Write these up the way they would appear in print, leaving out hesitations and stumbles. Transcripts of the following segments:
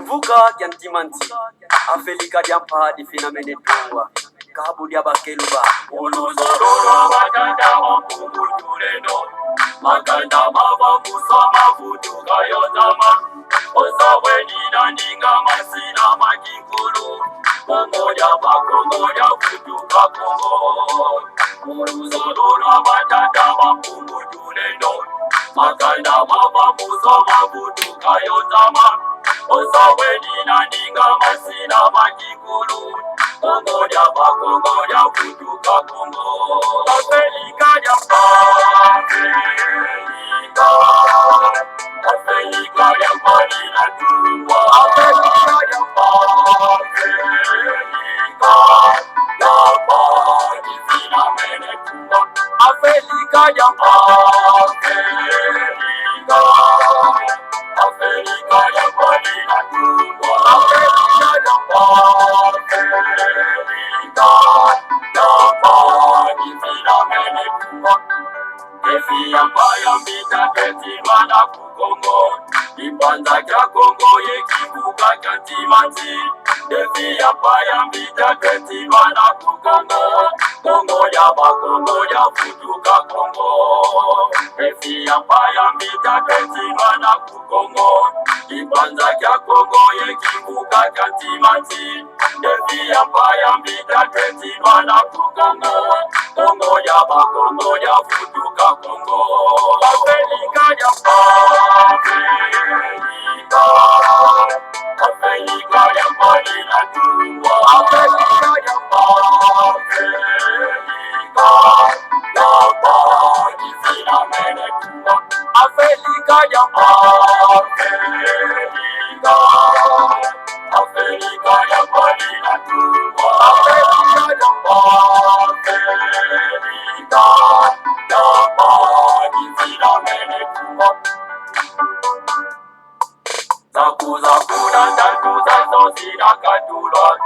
Vuka yantimanti Afelika diampa di finamene tuwa Kabu diabakeluba Uluzororo maganda wapungu tuleno Maganda mava musama futuka yotama Osawe nina ninga masina makikulu Kongo ya futuka Kongo Uluzororo maganda wapungu tuleno Maganda mava musama futuka yotama Osawe nina ninga masina makikulu Kongo ya futuka Kongo Afrika ya Afrika ya Marina Tumba Afrika ya Marina Mene Tumba Afrika ya Afrika ya Marina Tumba Afrika ya Efi ambaya mbita keti mana kukongo Ipanza kya Kongo ye kibuka kya timanti Efi ambaya mbita keti mana kukongo Kongo ya futuka Kongo Efi ambaya mbita keti mana kukongo Ipanza kya Kongo ye kibuka kya timanti Efi ambaya mbita keti mana kukongo Kongo ya futuka Kongo Afrika ya Afrika ya Marina Tumba Afrika ya Marina Mene Tumba Afrika ya Afrika ya Marina Tumba Afrika ya Zakuna tatu zazo sina katulwa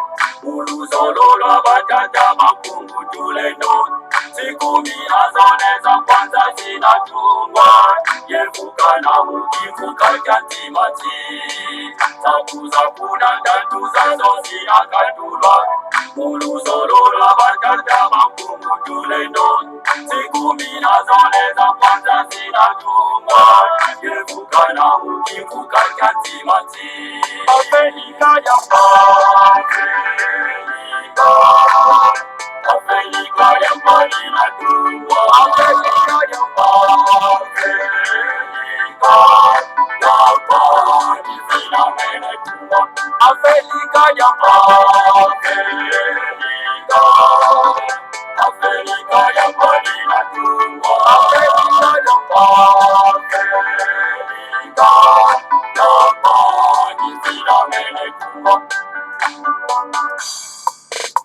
Uluzololwa batata mapungu tuleno Siku mina zone za kwanza zinatungwa Yefuka na mukifuka kantimati Zakuna tatu zazo sina katulwa Uluzololwa batata mapungu tuleno Siku mina zone za kwanza zinatungwa Yefuka na mukifuka kantimati Afrika ya Afrika ya Marina Tumba Afrika ya Marina Mene Tumba Afrika ya Afrika ya Marina Tumba Afrika ya Marina Mene Tumba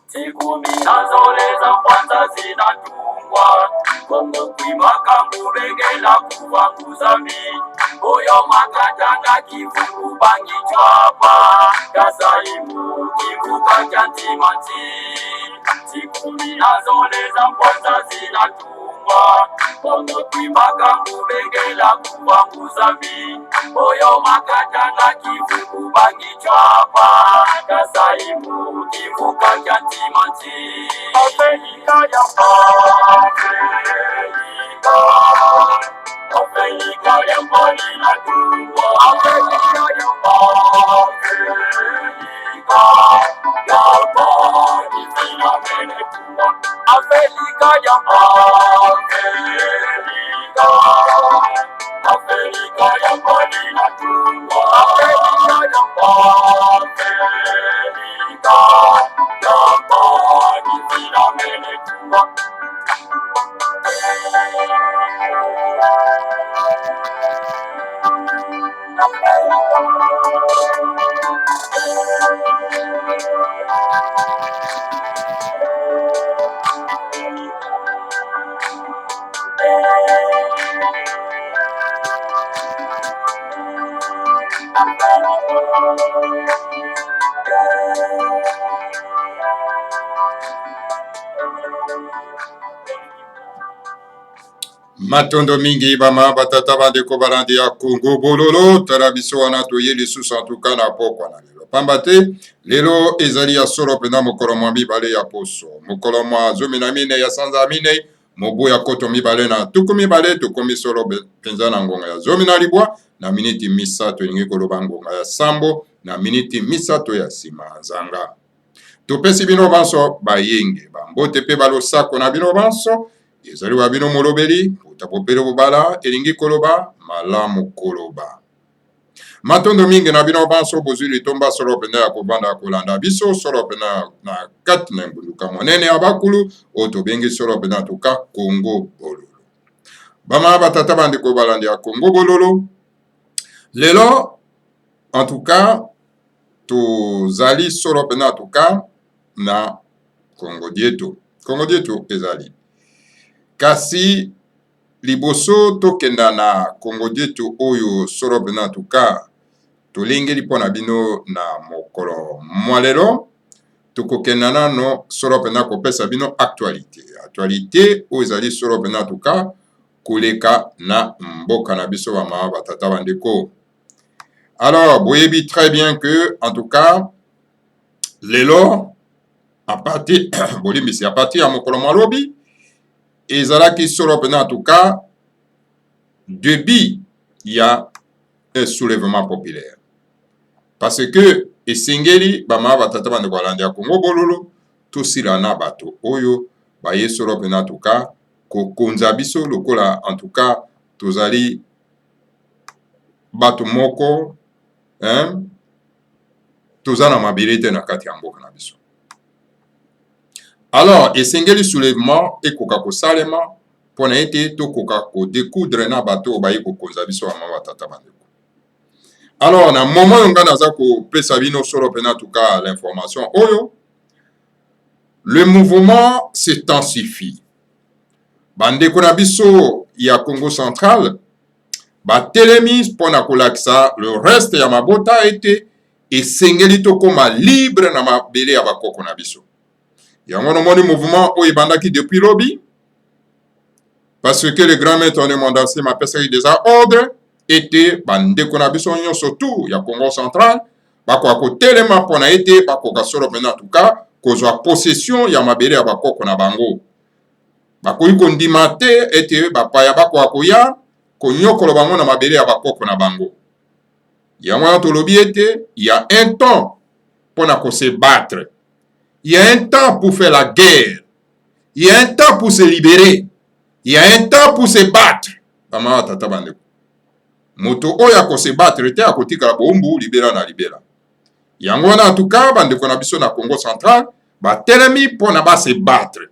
Siku mina zole za kwanza zinatungwa Kongo kuimaka mbubegela kuva kuzami Oyo makatanga kifungu bangi chwapa Kasaimu kivuka chantimanti Siku mina zole za kwanza zinatungwa Kongo kuimaka mbubegela kuva kuzami Oyo makatanga kifungu bangi chwapa Kasaimu kivuka chantimanti Afrika ya Afrika ya Marina Tumba Afrika ya Marina Mene Tumba Afrika ya Afrika ya Marina Tumba Afrika ya Marina Mene Tumba Matondo mingi bama batata bandeko balandi ya Congo bololo tarabiso wana toyeli susu antuka na pokwa na lelo pambate lelo ezali ya solo pena mokolo mwa mibale ya poso mokolo mwa zomi na mine ya sanza mine mobu ya koto mibale na tuku mibale tokomi solo penza na ngonga ya zomi na libwa na miniti misato elingi koloba ngonga ya sambo na miniti misato ya nsima nzanga topesi bino banso bayenge bambote pe balosako na bino banso ezali wa bino molobeli utapopele bobala elingi koloba malamu koloba matondo mingi na bino banso bozwi litomba solo pena ya kovanda kolanda biso solo pena na kati na ngunduka monene ya bakulu oyo tobengi solo pena tuka Congo bololo bama batata bandeko balandi ya Congo bololo lelo en tout cas tozali solo pena tuka na Congo dietu ezali kasi liboso tokenda na Congo dietu oyo solo pena tuka tolengeli mpona bino na mokolo mwa lelo tokokenda nano solo pena kopesa bino actualité oyo ezali solo pena tuka koleka na mboka na biso bama batata bandeko. Alors boyebi très bien que en tout cas lelo à partir bolimbisi à partir ya mokolo mwa lobi ezalaki solo pena en tout cas début ya un soulèvement populaire parce que esengeli bama batata bandeko balandi ya Congo bololo tosila na bato oyo baye solo pena en tout cas kokonza biso lokola en tout cas tozali bato moko toza na mabele te na kati ya mboka na biso. Alors esengeli soulèvement ekoka kosalema mpona ete tokoka kodécoudre na bato oyo baye kokonza biso bama batata bandeko. Alors na moment oyo nga naza kopesa bino solo pena tuka l'information oyo le mouvement s'intensifie bandeko na biso ya Congo central batelemi mpona kolakisa le reste ya mabota ete esengeli tokoma libre na mabele ya bakoko na biso yango nomoni mouvement oyo ebandaki depuis lobi parce que le grand maître de Mondassé m'apesaki déjà ordre ete bandeko na biso nyonso tu ya Congo central bakoka kotelema mpona ete bakoka solo pena tuka kozwa possession ya mabele ya bakoko na bango bakoki kondima te ete bapaya bakoka koya konyokolo bango na mabele ya bakoko na bango yango wana tolobi ete y a un temps mpona kose battre y a un temps pour faire la guerre y a un temps pour se libérer y a un temps pour se battre bama batata bandeko moto oyo akose battre te akotikala bombu libera na libera yango wana en tout cas bandeko na biso na Congo central batelemi mpona base battre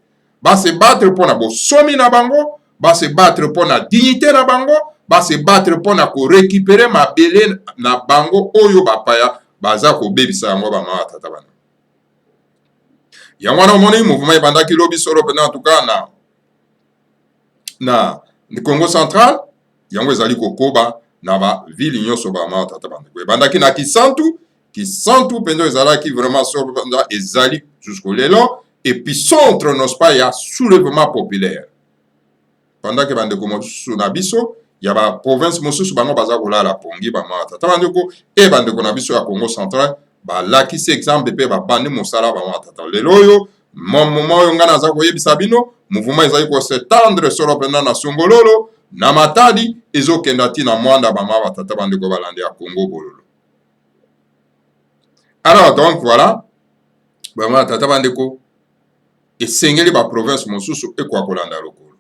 mpona bosomi na bango base battre mpona dignité na bango base battre mpona korécupere mabele na bango oyo bapaya baza kobebisa yango bama batata bandeko yango wana omoni mouvement ebandaki lobi solo pena en tout cas na Congo central yango ezali kokoba na ba ville nyonso bama batata bandeko ebandaki na Kisantu penzo ezalaki vraiment solo pena ezali jusqu'au lelo épicentre n'est-ce pas ya soulèvement populaire pendant que bandeko mosusu na biso ya ba province mosusu bango baza kolala pongi bama batata bandeko e bandeko na biso ya Congo central balakisi exemple pe babandi mosala bama batata lelo oyo moment oyo nga naza koyebisa bino mouvement ezali kosetendre solo pena na Songololo na Matadi ezokenda ti na Mwanda bama batata bandeko balandi ya Congo bololo. Alors donc voilà bama batata bandeko esengeli ba province mosusu ekoka kolanda lokolo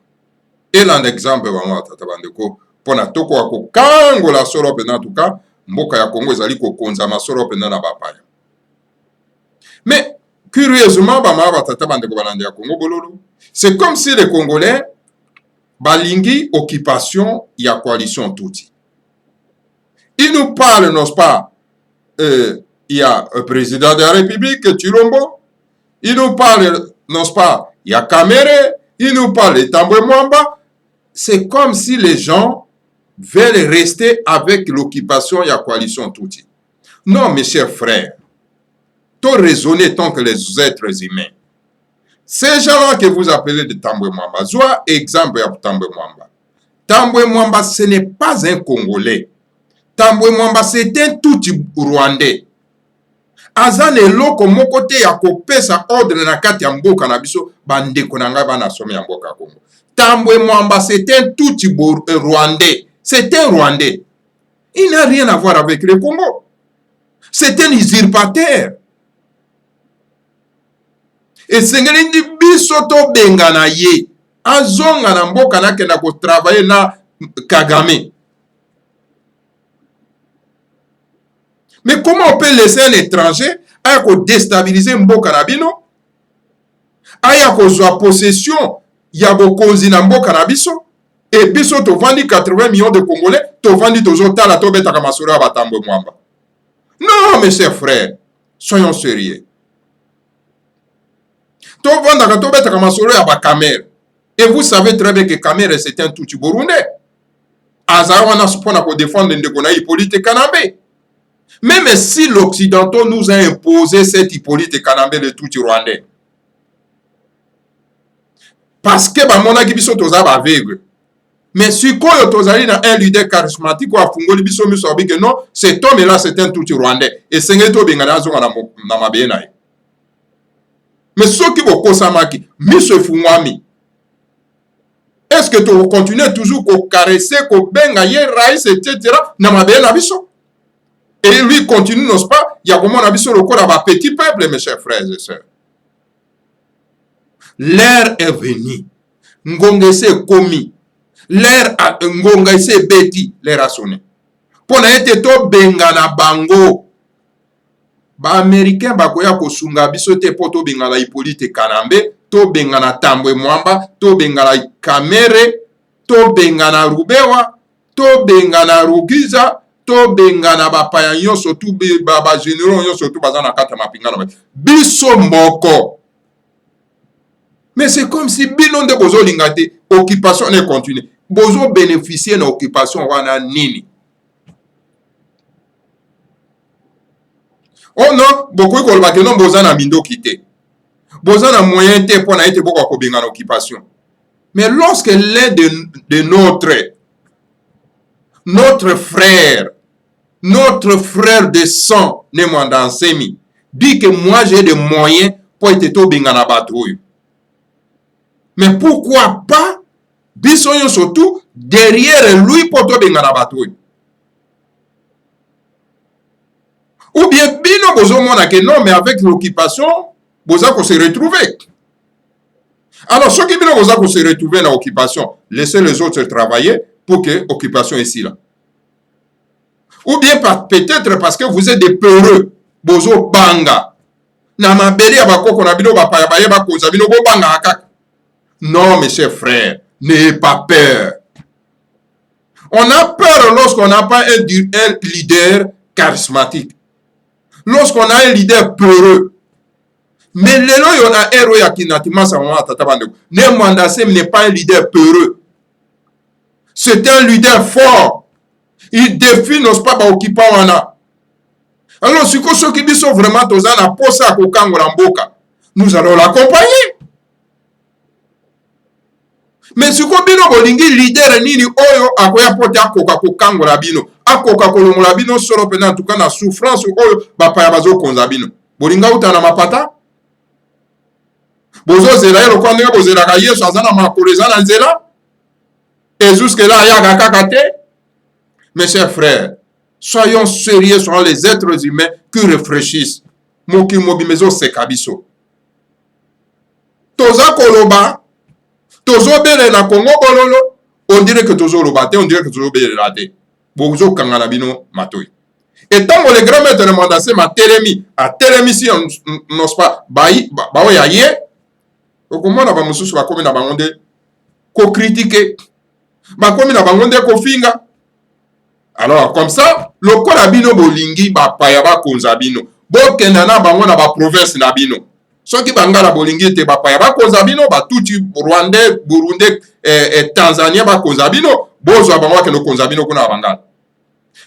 elanda exemple bama batata bandeko mpona tokoka kokangola solo pena tuka mboka ya Congo ezali kokonzama solo pena na bapaya. Mais curieusement bama batata bandeko balandi ya Congo bololo c'est comme si les Congolais balingi occupation ya coalition Tutsi. Ils nous parlent, n'est-ce pas, il y a un président de la République, Chilombo, il nous parle, n'est-ce pas, il y a Kamere, il nous parle de Tambwe Mwamba. C'est comme si les gens veulent rester avec l'occupation de la coalition Tutsi. Non, mes chers frères, tout raisonner tant que les êtres humains. Ces gens-là que vous appelez de Tambwe Mwamba, soit exemple à Tambwe Mwamba. Tambwe Mwamba, ce n'est pas un Congolais. Tambwe Mwamba, c'est un Tutsi Rwandais. Azane loko moko te ya kopesa ordre na kati ya mboka na biso bandeko na ngai bana some ya mboka Congo. Tambwe Mwamba, c'est un Tutsi Rwandais. C'est un Rwandais. Il n'a rien à voir avec le Congo. C'est un usurpateur. Et sengelindi biso to bengana ye. Azonga na mboka na kenda ko travailler na Kagame. Mais comment on peut laisser un étranger à déstabiliser mboka na bino? Aya ko zwa possession ya bokonzi na mboka na biso? Et biso to vandi 80 millions de Congolais, to vandi tozo tala to beta kamasoro ya Tambwe Mwamba. Non, mes chers frères, soyons sérieux. To vanda to beta kamasoro ya Kamer. Et vous savez très bien que Kamer c'est un Tutsi burundais. Azawa na supona ko défendre ndekona Hippolyte Kanambe. Même si l'Occidental nous a imposé cette Hippolyte Kanambe de Tutsi rwandais. Parce que bamona kibiso toza ba aveugle. Mais si koyo tozali na un leader charismatique ou afungoli biso miso abi que non, cet homme là c'est un Tutsi rwandais. Et sengeli to bengana azonga na mabeye na ye. Mais ceux qui vont kosamaki, miso fungwami. Est-ce que tu vas continuer toujours à caresser, à benga, etc. na mabeye na biso? Et lui continue, n'est-ce pas? Il y a comment on a vu sur le corps à petit peuple, mes chers frères et sœurs. L'heure est venue. Ngongese komi. L'heure a ngongese beti. L'heure a sonné. Pour n'être to benga na bango. Ba américain ba koya kosunga biso te poto benga na Hippolyte Kanambe, to benga na Tambwe Mwamba, to benga na Kamere, to benga na Rubewa, to benga na Rugiza, to benga na bapaya nyonso tu ba généraux nyonso tu bazana kata mapinga na biso moko. Mais c'est comme si bino nde bozo lingate occupation ne continue. Bozo bénéficier na occupation wana nini? Oh non, beaucoup de gens qui ont besoin de mindo quitter. Besoin de moyen te pour n'être beaucoup à combiner en occupation. Mais lorsque l'un de notre frère de sang, Nemwanda Nsemi, dit que moi j'ai des moyens pour être au bingana batouille. Mais pourquoi pas, bisoyon surtout, derrière lui pour te bingana batouille? Ou bien, bino bozo mona que non, mais avec l'occupation, boza ko se retrouver. Alors, ceux qui bino boza ko se retrouver dans l'occupation, laissez les autres travailler pour que l'occupation est ici là. Ou bien, peut-être parce que vous êtes des peureux, bozo banga. Na mabeli abako na bino bapaya baye bakoza bino bo banga akak. Non, mes chers frères, n'ayez pas peur. On a peur lorsqu'on n'a pas un leader charismatique. Lorsqu'on a un leader peureux. Mais lelo yon a héros ya kinatima sa mama tata bandeko. Nemwanda Nsemi n'est pas un leader peureux. C'est un leader fort. Il défie nos pas occupant wana. Alors si ko soki biso vraiment tozana posa ko kangola mboka, nous allons l'accompagner. Mais si ko bino bolingi leader nini oyo akoya pote akoka ko kangola bino. Akoka kolongola bino solo pena en tout cas na souffrance oyo bapaya bazo konza bino. Bolinga utana mapata? Bozo zela yelo kwa ndenge bozela ka Yesu azana makoleza na nzela? Et jusque là ya kakate? Mes chers frères, soyons sérieux sur les êtres humains qui réfléchissent. Moki mobi mezo sekabiso. Toza koloba, tozo bele na Congo bololo, on dirait que tozo lobate, on dirait que tozo bele late. Bozo kangana bino matoi. Et tant que le grand maître de Nemwanda Nsemi a télémi si on n'ose pas baoya ye, okomona ba mususu bakomi na bangonde ko critiquer, bakomi na bangonde ko finga. Alors comme ça, le kola bino bolingi bapaya bakonza bino, bokenda na bango na ba province na bino. Soki bangala bolingi te bapaya bakonza bino, ba tuti Rwandais, Burundi, Tanzania bakonza bino, bozwa bango ke no konza bino kuna bangala.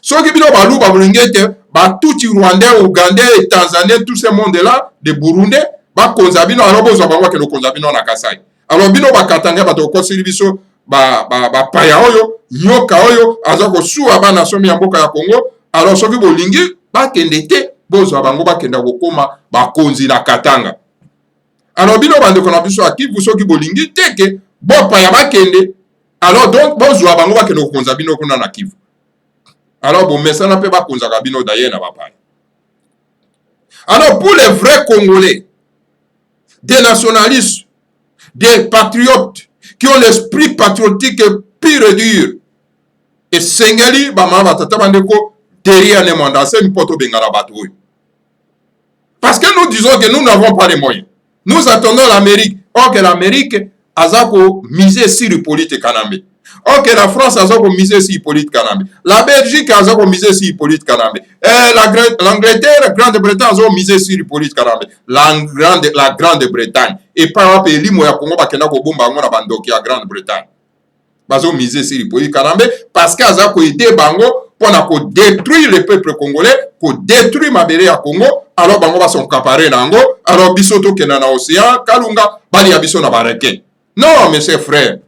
Soki bino balu ba bolingi te, ba tuti Rwandais, Ougandais et Tanzaniens, tout ce monde là de Burundi, ba konza bino, alors bozwa bango ke no konza bino na Kasai. Alors bino ba katanga ba to kosili biso bapaya oyo nyoka oyo aza kosuwa bana somi ya mboka ya Congo. Alors soki bolingi bakende te bozwa bango bakenda kokoma bakonzi na Katanga. Alors bino bandeko na biso Kivu soki bolingi teke bopaya bakende, alors donc bozwa bango bakende kokonza bino kuna na Kivu. Alors bomesana pe bakonzaka bino d'ailleurs na bapaya. Alors pour les vrais Congolais, des nationalistes, des patriotes qui ont l'esprit patriotique pur et dur, et sengeli bama batata bandeko derrière les mandats, c'est une poto bengala bateau. Parce que nous disons que nous n'avons pas les moyens. Nous attendons l'Amérique. Or que l'Amérique a misé sur Hippolyte Kanambe. Or que la France a misé sur Hippolyte Kanambe. La Belgique a misé sur Hippolyte Kanambe. L'Angleterre, Grande-Bretagne a misé sur Hippolyte Kanambe. La Grande-Bretagne. Et par rapport à l'Imo ya Congo, bakena ko bomba ngona bandoki ya Grande-Bretagne. Bazo misé sur Hippolyte Kanambe parce que a aidé bango pour détruire le peuple congolais, pour détruire Mabele ya Congo. Alors bango va son caparé nango, alors bisoto kena na océan, kalunga, bali abiso na bareke. Non, mes chers frères.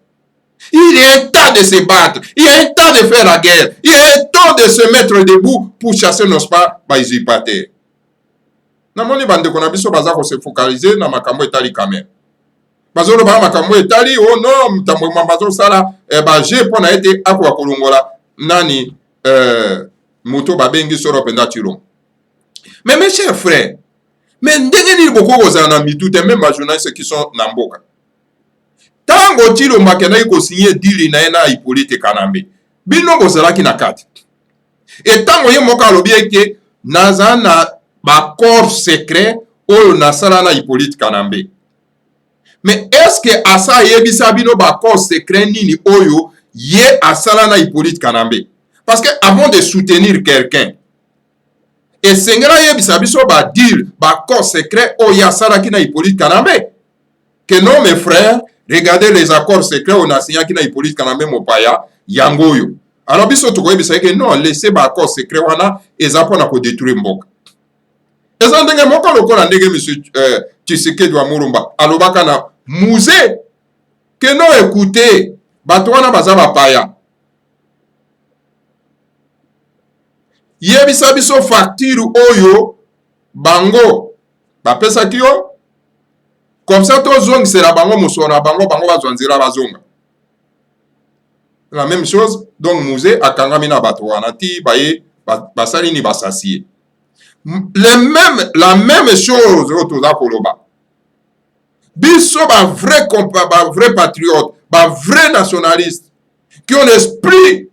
Il est temps de se battre, il est temps de faire la guerre, il est temps de se mettre debout pour chasser nos pas, ba usurpateurs. Namoni bande kona biso baza ko se focaliser na makambo etali kamera. Bazo lo ba makambo etali, oh non, mutambo mambazo sala, ba je pona ete akwa kolongola nani moto babengi soro penda tiro. Mais mes chers frères, mais ndenge ni boko kozana mitute même ma journalistes qui sont na mboka. Tango tiro makena iko signer deal na ena Hippolyte Kanambe. Bino bozalaki na kati. Et tango ye moka lobi eke nazana ba corps secret oyo nasala na Hippolyte Kanambe. Mais est-ce que asa yebisa bino ba corps secret nini oyo ye asala na Hippolyte Kanambe? Parce que avant de soutenir quelqu'un, et sengela yebisa biso ba dire ba corps secret oyo asala ki na Hippolyte Kanambe. Que non mes frères, regardez les accords secrets on a signé ki na Hippolyte Kanambe mopaya yangoyo. Alors biso to koyebisa que non, laissez ba accord secret wana ezapo na ko détruire mboka. Eza ndenge moko lokola ndenge monsieur Tshisekedi wa Mulumba alobaka na musée que non écoutez bato wana baza bapaya. Yebisa biso facture oyo bango bapesaki yo comme ça tozongisela bango mosona bango bazwanzela bazonga. La même chose donc musée akangami na bato wana ti baye basali ni basasie. La même chose otoza koloba. Biso ba vrai patriote, ba vrai nationaliste qui ont l'esprit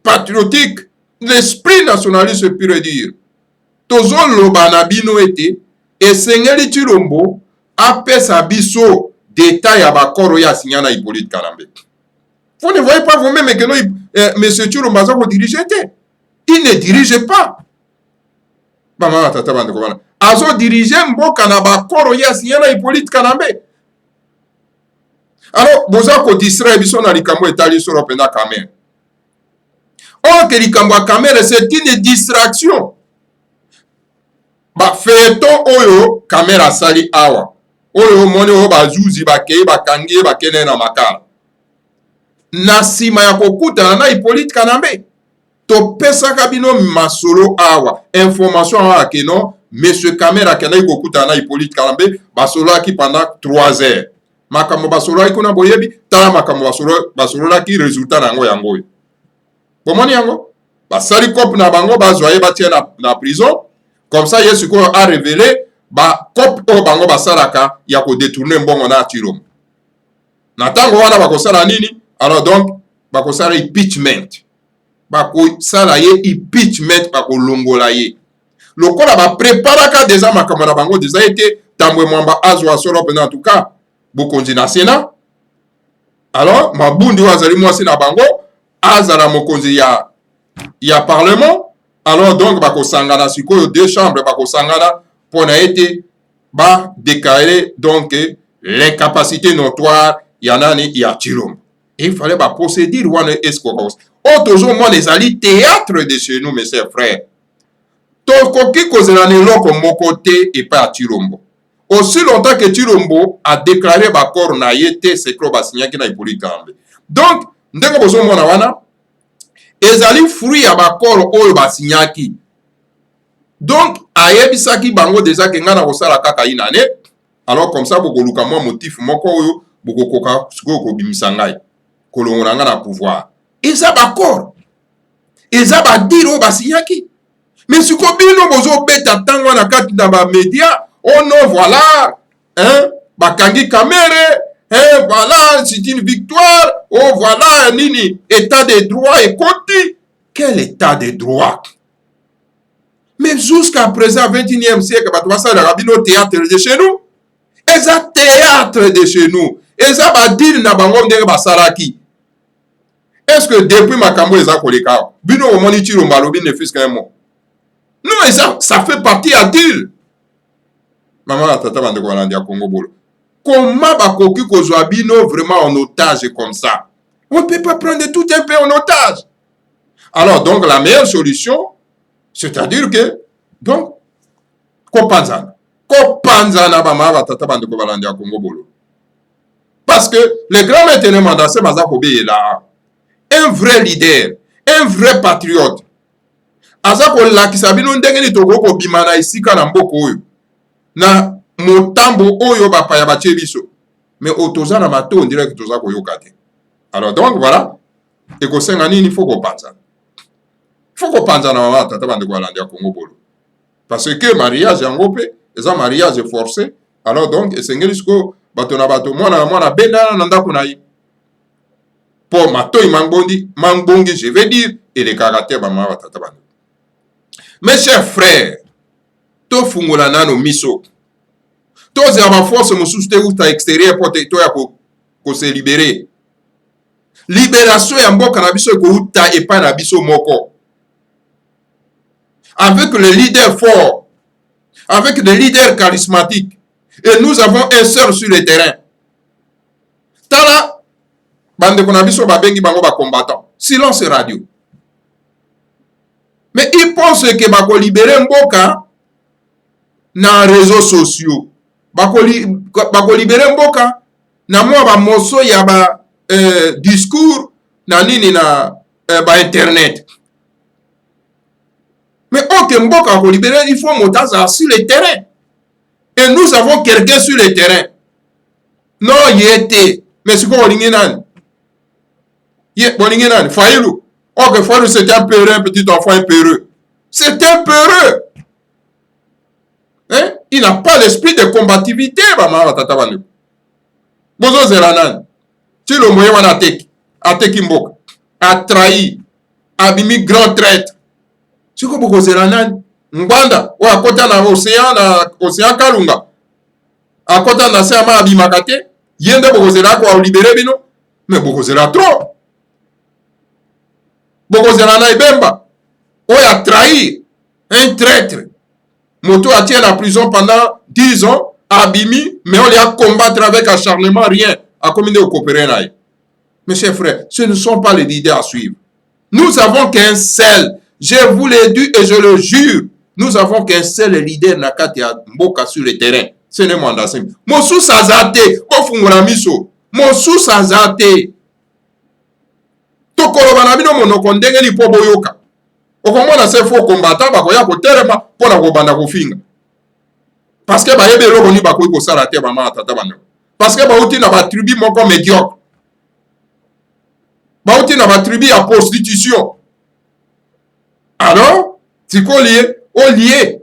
patriotique, l'esprit nationaliste pur et dur. Tozo loba na bino ete esengeli Tshilombo apesa biso détail ya bakoro ya signana Hippolyte Kanambe. Vous ne voyez pas vous-même que monsieur Tshilombo aza ko diriger te. Il ne dirige pas. Bama tata bande ko bana. Azo diriger mboka na bakoro ya signana Hippolyte Kanambe. Alors boza ko distraire biso na likambo etali solo penda kamera. Or que likambo kamera c'est une distraction. Ba feuilleton oyo kamera sali awa. Oyo moni oyo bazuzi bakei bakangi bakene na makala. Na sima ya kokutana na Hippolyte Kanambe. Topesaka bino masolo awa. Information awa ke non, monsieur kamera kena kokutana na Hippolyte Kanambe basolaki pendant 3 heures. Makambo basolaki kuna boyebi, tala makambo basolaki résultat nango yango. Bomoni yango? Basali cop na bango bazwaye batie na prison. Comme ça Yesu ko a révélé ba cop o bango basalaka ya ko détourner mbongo na Tshilombo. Na tango wana bakosala nini? Alors donc bakosala impeachment. Bakosala ye impeachment bakolongola ye. Lokola ba préparaka déjà makambo na bango déjà été tambwe mwamba azwa solo pena en tout cas bokonzi na Sénat. Alors mabundi wazali mwasi na bango azala mokonzi ya parlement. Alors donc bakosangana sikoyo deux chambres bakosangana pona été ba déclarer donc l'incapacité notoire ya nani ya Tshilombo. Il fallait ba procédure wana escroquerie. Toujours moi les alliés théâtre de chez nous mes chers frères. Tokoki kozela neloko moko te et pas Tshilombo. aussi longtemps que Chilombo a déclaré bakor na yete secret basinyaki na Hippolyte Kambe. Donc ndenge bozomona wana ezali fruit ya bakor oyo basinyaki. Donc ayebisaki bango déjà ke nga na kosala kaka inane, alors comme ça bokoluka mwa motif moko oyo bokokoka sikoyo kobimisa ngai kolongola nga na pouvoir. Eza bakor, eza badire oyo basinyaki. Mais siko bino bozobeta ntango na kati na bamédia, oh non, voilà, hein, bakangi kamere, hein, voilà, c'est une victoire, oh voilà, nini, état de droit et côté. Quel état de droit? Mais jusqu'à présent, 21e siècle, ça rabino théâtre de chez nous. Et ça théâtre de chez nous. Et ça va dire na bango ndenge basalaki. Est-ce que depuis makambo eza koleka, bino au moni tiro mbalobi ne fils qu'un mot? Non, et ça fait partie à dire. Maman la tata bande kolandi ya Congo bolo. Comment bakoki kozwa bino vraiment en otage comme ça? On ne peut pas prendre tout un peu en otage. Alors donc la meilleure solution, c'est-à-dire que, donc, kopanzana bama tata bande kolandi ya Congo bolo. Parce que le grand maintenant mandat c'est Maza Kobe là. Un vrai leader, un vrai patriote. Aza kolakisa bino ndenge ni toko bimana isika na mboko oyo. Na motambo oyo bapaya batie biso. Mais otoza na mato on dirait que toza koyoka te. Alors donc voilà, ekosenga nini faut kopanza. Faut kopanza na mama tata bande kolandi ya Congo bolo. Parce que mariage yango pe, eza mariage forcé. Alors donc esengeli siko bato na bato mwana benda na ndako na ye. Pour matoi mangbongi, je vais dire, et les caractères bama tata bande. Mes chers frères, to fungola nano miso. To zama force mususu te uta extérieur pour te to ya ko se libérer. Libération ya mboka na biso ko uta epa na biso moko. Avec le leader fort, avec des leaders charismatiques, et nous avons un seul sur le terrain. Tala bande kona biso babengi bango ba combattant. Silence radio. Mais ils pensent que bako libérer mboka na réseaux sociaux. Bako libérer mboka na mwa ba moso ya ba discours na nini na ba internet. Mais ok mboka bako libérer, il faut monter sur le terrain. Et nous avons quelqu'un sur le terrain. Non, y était. Mais c'est quoi Olinginan? Olinginan, Faïlou. Oh, que Faïlou c'était un peureux, un petit enfant un peureux. C'est un peureux. Hein? Il n'a pas l'esprit de combativité, maman, tata banu. Bozo zelanan. Tu le moyen wana ateki mboka. A trahi. Abimi grand traître. Tu ko bozo zelanan. Mbanda, ou à côté na océan Kalunga. À côté na Sama Abimakate, yende bokozela ko libérer bino, mais bokozela trop. Bokozela na ibemba. Ou a trahi un traître. Moto a tient la prison pendant 10 ans, abimi, mais on les a combattre avec acharnement, rien. A commis au coopérer là. Mes chers frères, ce ne sont pas les leaders à suivre. Nous avons qu'un seul, je vous l'ai dit et je le jure, nous avons qu'un seul leader nakati ya mboka sur le terrain. Ce n'est pas Ndasim. Mosu sazate, ofungura miso. Mosu sazate. Tokoloba na bino monoko ndenge ni po boyoka. Okomona se fo combattant bakoya ko telema pona ko banda ko finga. Parce que ba yebe loko ni bakoyi ko sala te mama tata bando. Parce que ba uti na ba tribu moko médiocre. Ba uti na ba tribu à prostitution. Alors, tiko lié au lié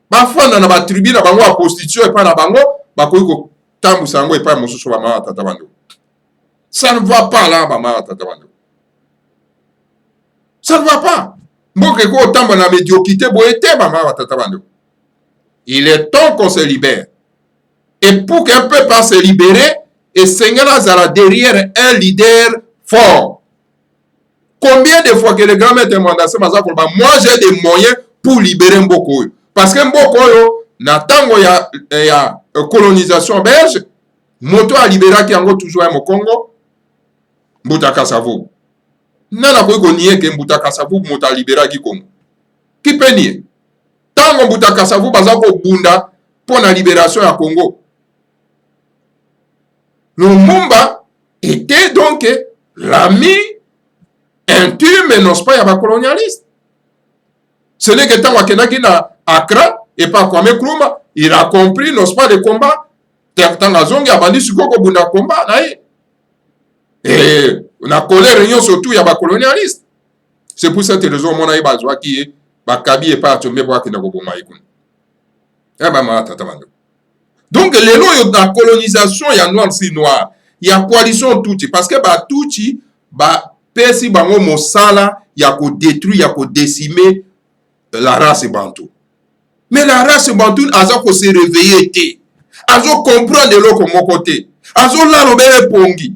bafanda na batribu na bango ya prostitution epa na bango bakoki kotambusa yango epa mosusu bamama tata bando. Ça ne va pas là bamama tata bando. Ça ne va pas. Mboka eko otamba na médiocrité boye te bamama tata bando. Il est temps qu'on se libère. Et pour qu'un peuple puisse se libérer, et Seigneur Azara derrière un leader fort. Combien de fois que le grand maître Mandassé Mazakolba, moi j'ai des moyens pour libérer Mboko. Parce que Mboko, na tango ya colonisation belge, moto a libéré qui ango toujours au Congo, Mbuta Kasavu. Nana ko nié que Mbuta Kasavu moto a libéré qui Congo. Qui peut nier? Tango Mbuta Kasavu bazako bunda pour la libération à Congo. Lumumba était donc l'ami intime, n'est-ce pas, il y a colonialiste. Ce n'est que tant qu'il na Accra et pas Kwame Nkrumah, il a compris, n'est-ce pas, le combat. Tant la zone, il y a bandi sukoko bunda combat, et on a collé réunion surtout, il y a colonialiste. C'est pour cette raison, mon aïe bazwa qui est, Kabi et pas tomber pour qu'il n'a pas maïkoun. Donc, les lois de la colonisation, il y a noir, c'est noir. Il y a coalition tout, parce que tout, persi bango mosala, il y a qu'on détruit, il y a qu'on décimer la race bantou. Mais la race bantou, a qu'on se réveiller, azo comprendre de l'autre mon côté, azo la robere pongi,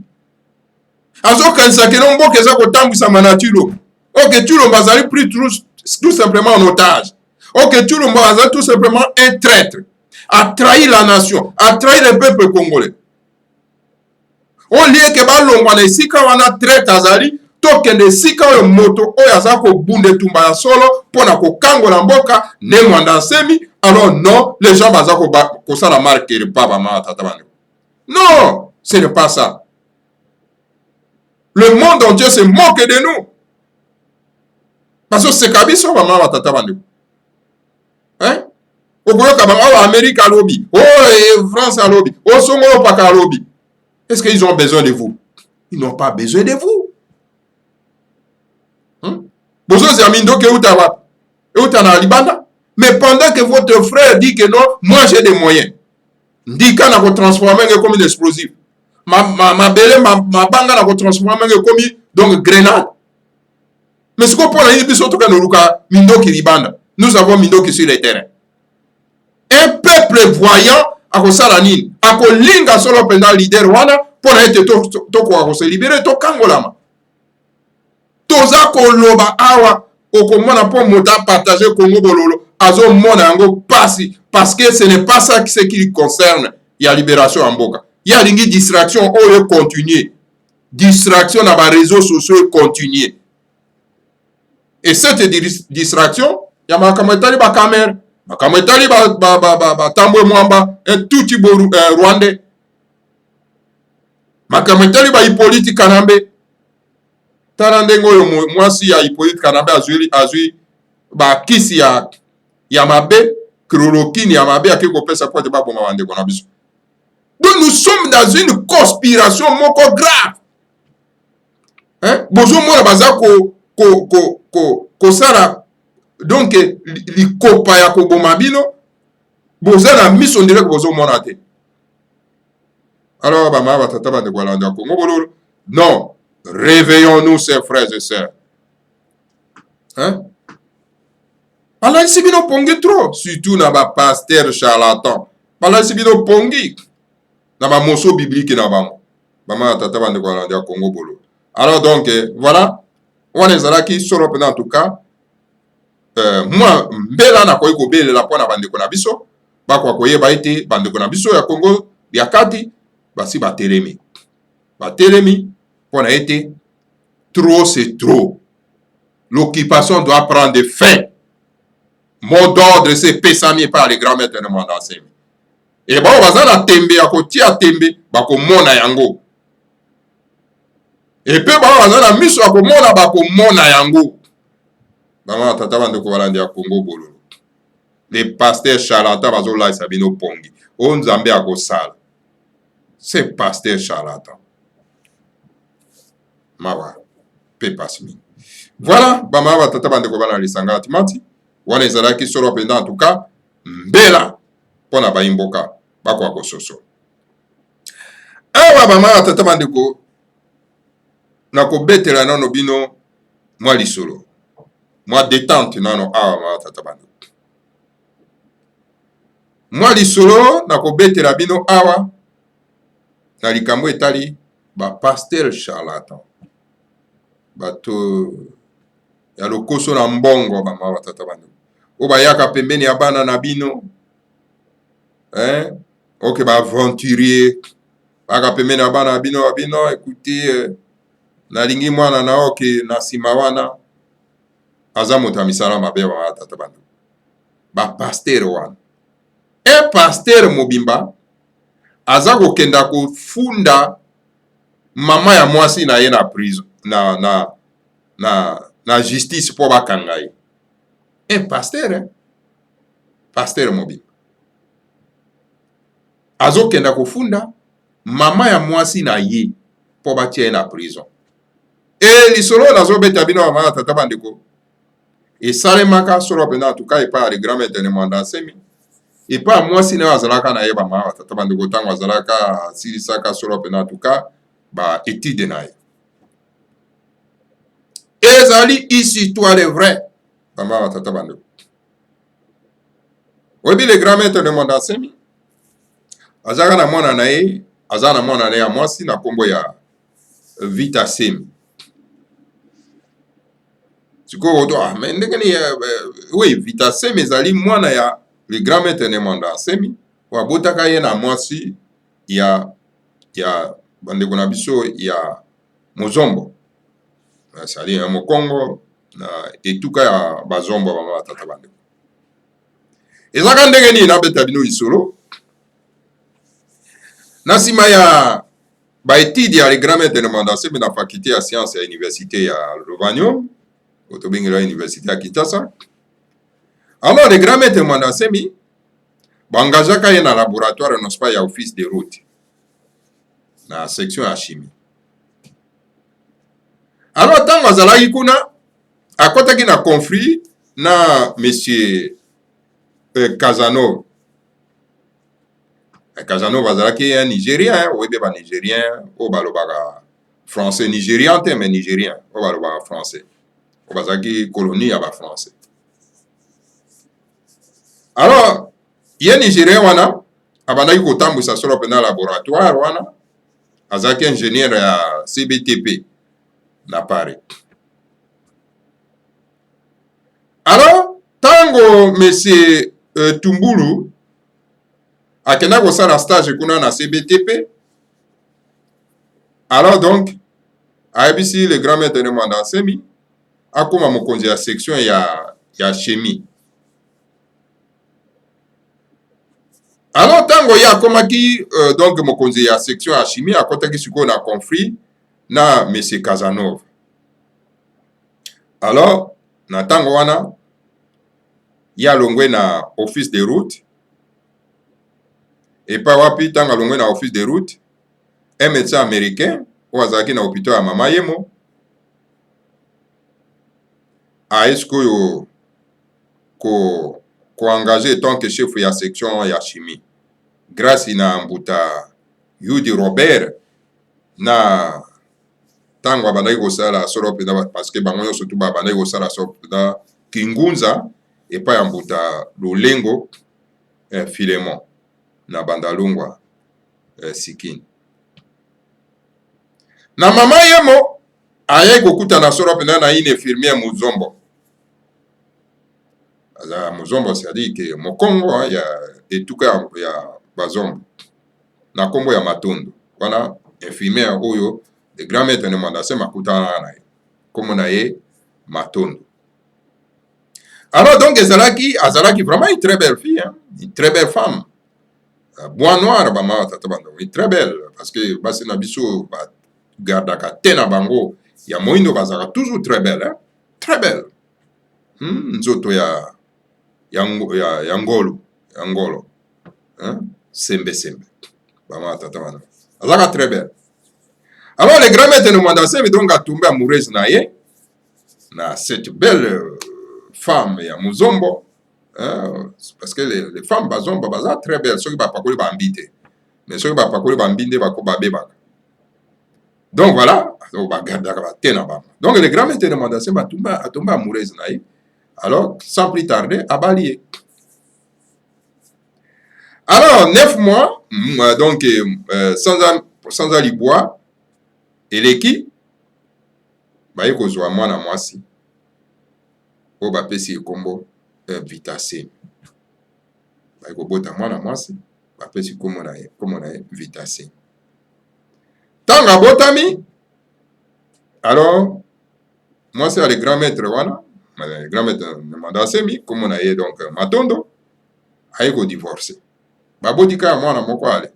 azo kansake non bon que ça qu'on tambu sa manaturo. Ok, tout le monde a pris tout simplement en otage. Ok, tout le monde a tout simplement un traître, a trahi la nation, a trahi le peuple congolais. Au lieu que balongwana sika wana traître azali, tokende sika oyo moto oyo aza kobunde tumba ya solo pona kokangola mboka ne mwanda semi. Alors non, les gens baza kosala marque le papa ma tata bande. Non, ce n'est pas ça. Le monde entier se moque de nous. Parce que c'est kabiso ba ma tata bande. Hein? Okoyoka ba Amérique à lobby, France à lobby, Songolo paka à lobby. Est-ce qu'ils ont besoin de vous? Ils n'ont pas besoin de vous. Mais pendant que votre frère dit que non, moi j'ai des moyens. Dit qu'on a transformé comme un explosif. Ma banga a transformé comme donc grenade. Mais ce qu'on peut dire, nous avons Mindoki sur le terrain. Un peuple voyant a kosalanine, a kolinga solo pendant leader wana pour être to se libérer to kangolama. Toza koloba awa okomona po mota partager Congo bololo azo mona yango pasi parce que ce n'est pas ça qui qui concerne la libération en Mboka. Il y a une distraction oyo continuer. Distraction dans les réseaux sociaux continuer. Et cette distraction, il y a ma kametali ba caméra, ma kametali ba tambwe mwamba un tout petit rwandais. Ma kametali ba Hippolyte Kanambe. Tarandengo mwasi ya Hippolyte Kanambe azui ba kisi ya mabe chloroquine ya mabe akiko pesa kwa ba bonga wande kona biso. Donc nous sommes dans une conspiration moko grave. Hein? Bonjour moi baza ko sara donc li kopa ya ko bomabino boza na mission direct bozo monate. Alors ba ma tata ba de Kolanda Congo bololo. Non, réveillons-nous chers frères et sœurs. Hein? Alors ici bino pongi trop, surtout na ba pasteur charlatan. Alors ici bino pongi na ba mosso biblique na bango. Ba ma tata ba de Kolanda Congo bololo. Alors donc voilà. On est là qui sont en tout cas. Moi, mbela na koyi kobele la pona bande kona biso. Ba kwa koye ba ete bande kona biso ya Congo ya kati basi ba telemi. Ba telemi pona ete trop c'est trop. L'occupation doit prendre fin. Mot d'ordre c'est pesami par les grands maîtres de Mandansemi. Et ba bazana tembe ya kotia tembe ba ko mona yango. Et puis, bah, miso akomona bakomona yango. Bama tata bande ko balandi ya Congo bololo. Les pasteurs charlatans bazo la sabino pongi. On nzambe akosala. C'est pasteur charlatan. Mawa pe pasmi. Voilà, bama tata bande ko balandi sanga timati. Wana ezalaki solo penda en tout cas mbela pona ba imboka bakwa kososo. Awa bama tata bande ko na kobetela nano bino mwa lisolo mwa détente nano awa ma tata bando mwa lisolo na kobetela bino awa na likambo etali ba pasteur charlatan bato ya lokoso na mbongo ba ma tata bando o bayaka pembeni ya bana na bino ok ba aventurier baka pembeni ya bana na bino écoutez nalingi mwana na oke na sima wana aza moto ya misala mabe wa tata bando ba pasteur wana un pasteur mobimba aza kokenda kofunda mama ya mwasi na ye na prison na justice po bakanga ye. Un pasteur, pasteur mobimba azokenda kofunda mama ya mwasi na ye po batia ye na prison. E lisolo nazobeta bino mama na tata bandeko esalemaka solo pena atuka epa ya grand maître Nemwanda Nsemi epa mwasi na azalaka na ye ba mama tata bandeko tango azalaka asilisaka solo pena atuka ba étude na ye. Ezali histoire vrai ba mama tata bandeko. Oyebi le grand maître Nemwanda Nsemi azalaka na mwana na ye, aza na mwana na ye ya mwasi na kombo ya Vita Semi. Sikoyo to mais ndenge ni oui Vita Semi ezali mwana ya le grand maître Nemwanda Nsemi wabotaka ye na mwasi ya bandeko na biso ya Mozombo. Sali ya Mokongo na etuka ya bazombo ba mama tata bandeko. Ezaka ndenge ni na beta bino isolo. Na sima ya ba étude ya le grand maître Nemwanda Nsemi na faculté ya science ya université ya Lovanium, otobengela université ya Kinshasa. Alors le grand maître Nemwanda Nsemi bangajaka ye na laboratoire non pas ya office de route na section ya chimie. Alors tango azalaki kuna akotaki na conflit na monsieur Casanova. Casanova azalaki un Nigérien, oyebi ba Nigérien o balobaka français nigérian te mais nigérien o balobaka français. O bazalaki colonie ya ba français. Alors ye Nigérien wana abandaki kotambwisa solo pena laboratoire wana azalaki ingénieur ya CBTP na Paris. Alors tango monsieur Tumbulu akenda kosala stage kuna na CBTP, alors donc ayebisi le grand maître Nemwanda Nsemi akoma mokonzi ya section ya chimie. Alors tango ye akomaki donc mokonzi ya section ya chimie akotaki sikoyo na conflit na monsieur Casanova. Alors na tango wana ye alongwe na office de route epa wapi tango alongwe na office de route un médecin américain oyo azalaki na hôpital ya mama yemo aye sikoyo koengage tant que chef ya section ya chimie grâce na mbuta Yudi Robert na tango abandaki kosala solo pena parce que bango nyonso tu babandaki kosala solo pena Kingunza epa ya mbuta Lulengo Filemon na Bandalungwa Sikini. Na mama yemo aye kokuta na solo pena na une infirmière Muzombo. Aza Muzombo c'est-à-dire que Mokongo ya etuka ya bazombo na kombo ya Matondo. Wana infirmière oyo le grand maître Nemwanda Nsemi akutana na ye. Kombo na ye Matondo. Alors donc azalaki vraiment une très belle fille, hein? Une très belle femme. Bois noir ba mama tata bando, une très belle parce que basi na biso ba gardaka tena bango ya moindo bazaka toujours très belle, hein? Très belle. Nzoto ya ngolo, hein? Sembe. Ba mama tata bando. Azaka très belle. Alors le grand maître Nemwanda Nsemi donc a tombé amoureuse na ye na cette belle femme ya Muzombo. Parce que les femmes bazomba baza très belles, ceux qui bapakoli bambite, mais ceux qui bapakoli bambinde bako babeba. Donc voilà, donc le grand maître Nemwanda Nsemi a tombé amoureuse na ye. Alors sans plus tarder, abalié. Alors 9 mois, donc sans alibois, eleki baye kozwa mwana mwasi oyo bapesi ekombo Vita Semi. Baye kobota mwana mwasi bapesi kombo na ye Vita Semi. Tango abotami, alors mwasi ya le grand maître wana, le grand maître Nemwanda Nsemi kombo na ye donc Matondo aye kodivorce. babotika mwana moko ale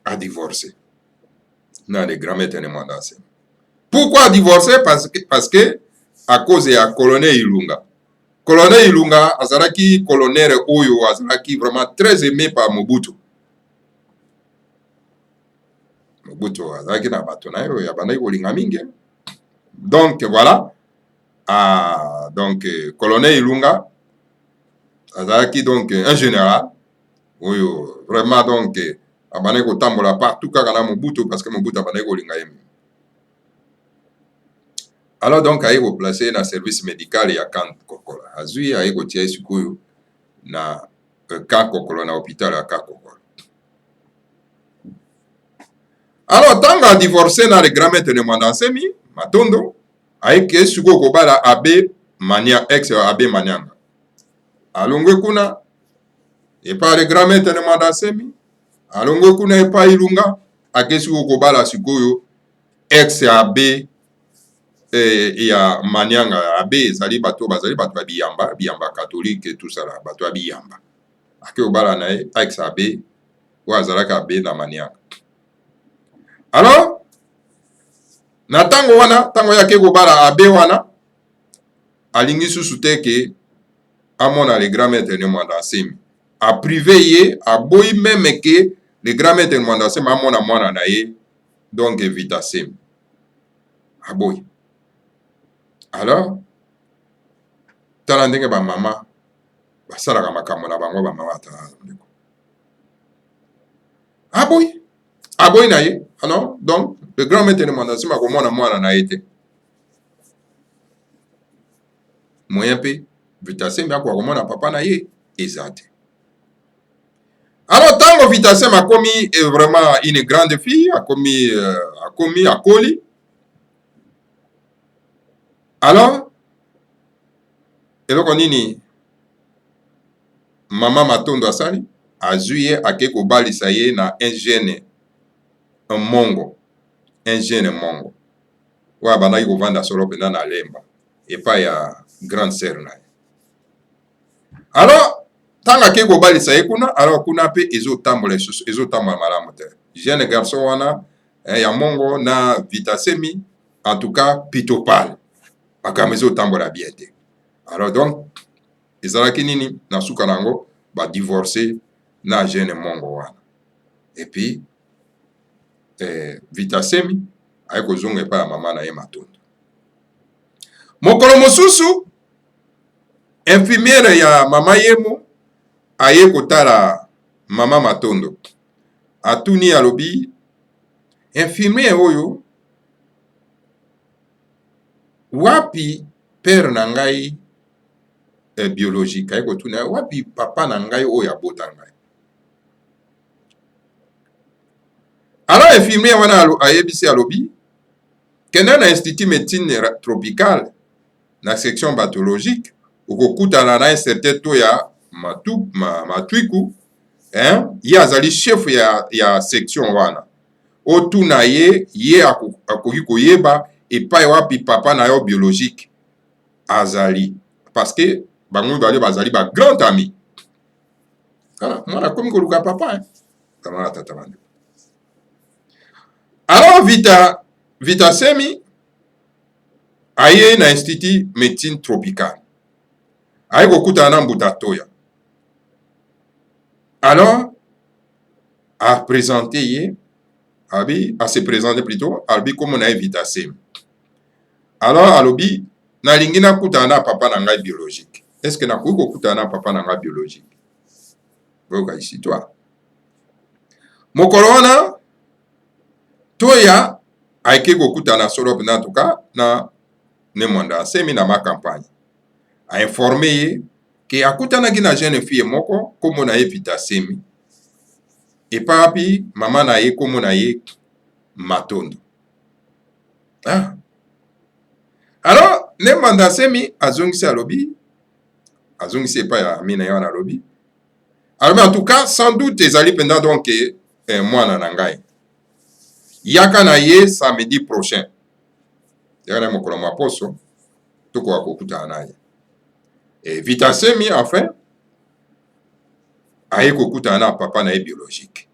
a divorcé na les grand-maîtres de Mwandase. Pourquoi divorcer? Parce que à cause ya colonel Ilunga. Colonel Ilunga azalaki colonel oyo azalaki vraiment très aimé par Mobutu. Mobutu azalaki na bato na yo ya bandaki kolinga mingi. Donc voilà. Donc colonel Ilunga azalaki donc un général oyo vraiment donc abandaki kotambola partout kaka na Mobutu parce que Mobutu abandaki kolinga ye. Alors donc aye koplace na service médical ya Camp Kokola. Azui aye kotia sikoyo na Camp Kokola na hôpital ya Camp Kokola. Alors tant a divorcé na le grand-maître de Mwandasemi Matondo aye ke sikoyo kobala Abbé Mania ex Abbé Manianga. Alongwe kuna epa le grand-maître de Mwandasemi alongwe kuna epa Ilunga ake sikoyo kobala sikoyo ex Abbé ya Manianga Abbé ezali bato ba biyamba catholique et tout ça là bato ba biyamba ake obala na ex Abbé wa azalaka Abbé na Manianga. Alors na tango wana tango yake kobala Abbé wana alingi susu te ke amona le grand-maître de Mwandasemi a privé ye a boyi même ke le grand-maître de Mwandasemi amona mwana na ye donc Vitasemi a boyi. Alors tala ndenge ba mama basalaka makambo na bango ba mama tala ndeko aboyi na ye. Alors donc le grand-maître de Mwandasemi akomona mwana na ye te moyen pe Vitasemi akomona papa na ye eza te. Alors tango Vitasemi akomi vraiment une grande fille akoli. Alors, eloko nini mama Matondo asali azuye ake kobalisa ye na un gène mongo wa bandaki kovanda solo pena na lemba epa ya grande sœur na ye. Alors tanga ake kobalisa ye kuna alors kuna pe ezotambola malamu te jeune garçon wana ya mongo na Vitasemi en tout cas pitopal makambo otambola bien te. Alors donc ezalaki nini na suka nango ba divorcer na jeune mongo wana et puis Vitasemi aye kozonga epa ya mama na ye Matondo. Mokolo mosusu infirmière ya mama yemo aye kotala mama Matondo atuni alobi infirmière oyo wapi père na ngai biologique aye kotuna wapi papa na ngai oyo abota ngai. Alors infirmière wana ayebisi alobi kende na institut médecine tropicale na section pathologique okokutana na un certain taux ya matwiku ye azali chef ya section wana otuna ye akoki koyeba epai wapi papa na yo biologique azali parce que bango mibale bazali ba grand ami. Mwana akomi koluka papa kama tata bande. Alors Vitasemi aye na institut médecine tropicale aye kokutana na Mbuta Toya. Alors a présenté ye a se présenter plutôt albi comme on a Vitasemi. Alors alobi nalingi nakutana na papa na ngai biologique. Est-ce que nakoki kokutana na papa na ngai biologique? Boyoka ici toi. Mokolo wana Toya aike kokutana solo pena en tout cas na ne Mwandasemi na ma campagne. A informé ye ke akutanaki na jeune fille moko komo na ye Vitasemi. Et papi mama na ye komo na ye Matondo. Alors ne Mwandasemi azongisi alobi azongisi epa ya mina yo na lobi. Alors en tout cas sans doute ezali pendant donc mwana na ngai. Yaka na ye samedi prochain. Yaka na mokolo mwa poso toko akokutana na ye. Et Vitasemi enfin aye kokuta na papa na ye biologique.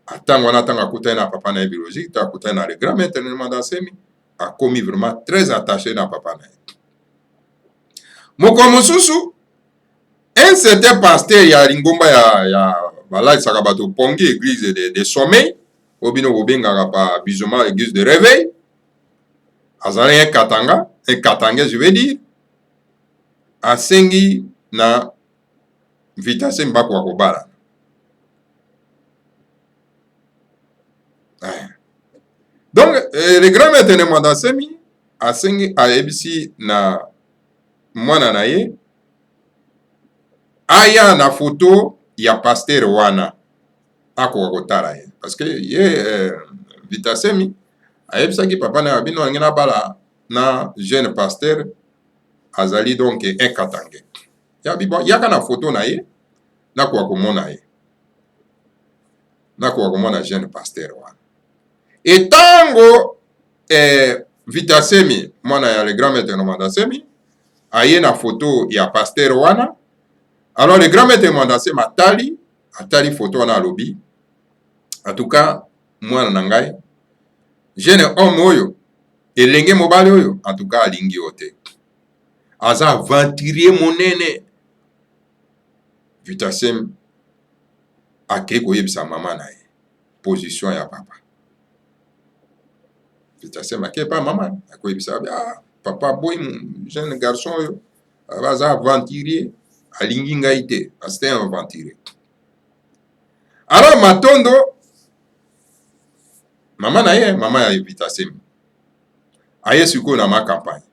Atango wana tanga kuta na papa na ye biologique, ta kuta na le grand maître Mwanda Semi, a commis vraiment très attaché na papa na ye. Moko mosusu, un certain pasteur ya lingomba ya balai sakabato pongi église de sommeil, obino bobenga pa bizoma église de réveil, azali un katanga je veux dire, asengi na vitase mbako wa kobala. Donc, le grand maître de Mwanda Semi, asengi a ebisi na mwana na ye, aya na photo ya pasteur wana, ako kotala ye. Parce que ye Vitasemi, a ebisaki papa na abino angena bala na jeune pasteur, azali donc un katange. Yaka na photo na ye, na kwa komona ye. Na kwa komona jeune pasteur wana. Et tango Vitasemi, mwana ya le grand maître de Mwanda Semi, aye na photo ya pasteur wana, alors le grand maître de Mwanda Semi atali photo wana alobi, en tout cas, mwana nangai, jeune homme oyo, elenge mobali oyo, en tout cas alingi ote. Aza aventurier monene. Vitasemi ake koyebisa mama na ye, position ya papa. Vitasemi ake pa mama, akoyebisa papa boy jeune garçon oyo, aza aventurier, alingi ngai te, c'était un aventurier. Alors matondo, mama na ye, mama ya Vitasemi, aye siko na ma campagne.